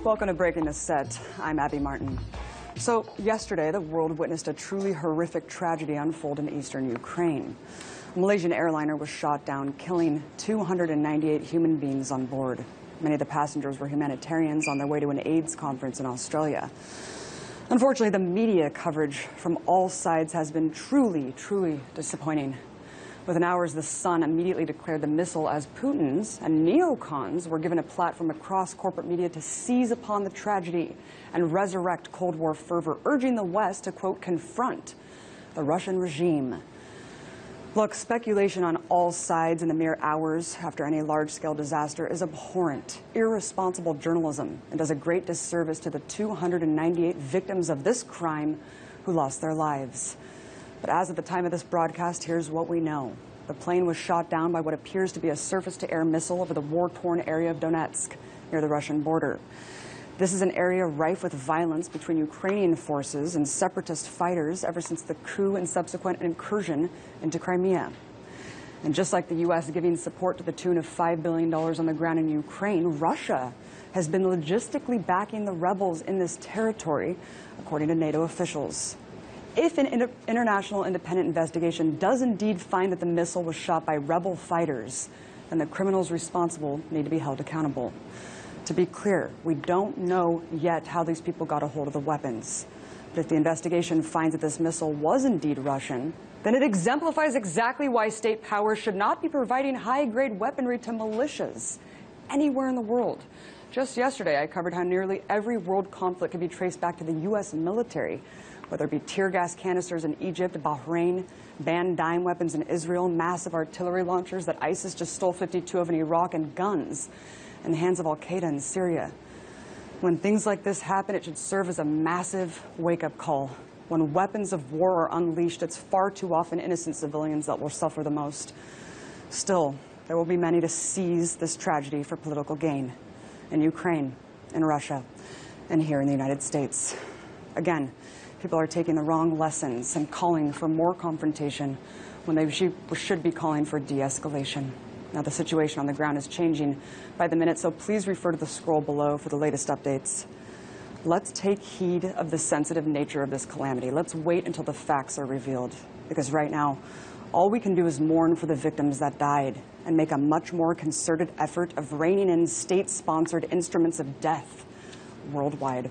Welcome to Breaking the Set. I'm Abby Martin. So yesterday, the world witnessed a truly horrific tragedy unfold in eastern Ukraine. A Malaysian airliner was shot down, killing 298 human beings on board. Many of the passengers were humanitarians on their way to an AIDS conference in Australia. Unfortunately, the media coverage from all sides has been truly disappointing. Within hours, The Sun immediately declared the missile as Putin's, and neocons were given a platform across corporate media to seize upon the tragedy and resurrect Cold War fervor, urging the West to, quote, confront the Russian regime. Look, speculation on all sides in the mere hours after any large-scale disaster is abhorrent, irresponsible journalism, and does a great disservice to the 298 victims of this crime who lost their lives. But as of the time of this broadcast, here's what we know. The plane was shot down by what appears to be a surface-to-air missile over the war-torn area of Donetsk, near the Russian border. This is an area rife with violence between Ukrainian forces and separatist fighters ever since the coup and subsequent incursion into Crimea. And just like the U.S. giving support to the tune of $5 billion on the ground in Ukraine, Russia has been logistically backing the rebels in this territory, according to NATO officials. If an international independent investigation does indeed find that the missile was shot by rebel fighters, then the criminals responsible need to be held accountable. To be clear, we don't know yet how these people got a hold of the weapons. But if the investigation finds that this missile was indeed Russian, then it exemplifies exactly why state powers should not be providing high-grade weaponry to militias anywhere in the world. Just yesterday, I covered how nearly every world conflict can be traced back to the U.S. military, whether it be tear gas canisters in Egypt, Bahrain, banned dime weapons in Israel, massive artillery launchers that ISIS just stole 52 of in Iraq, and guns in the hands of al-Qaeda in Syria. When things like this happen, it should serve as a massive wake-up call. When weapons of war are unleashed, it's far too often innocent civilians that will suffer the most. Still, there will be many to seize this tragedy for political gain in Ukraine, in Russia, and here in the United States. Again, people are taking the wrong lessons and calling for more confrontation when they should be calling for de-escalation. Now, the situation on the ground is changing by the minute, so please refer to the scroll below for the latest updates. Let's take heed of the sensitive nature of this calamity. Let's wait until the facts are revealed, because right now, all we can do is mourn for the victims that died and make a much more concerted effort of reining in state-sponsored instruments of death worldwide.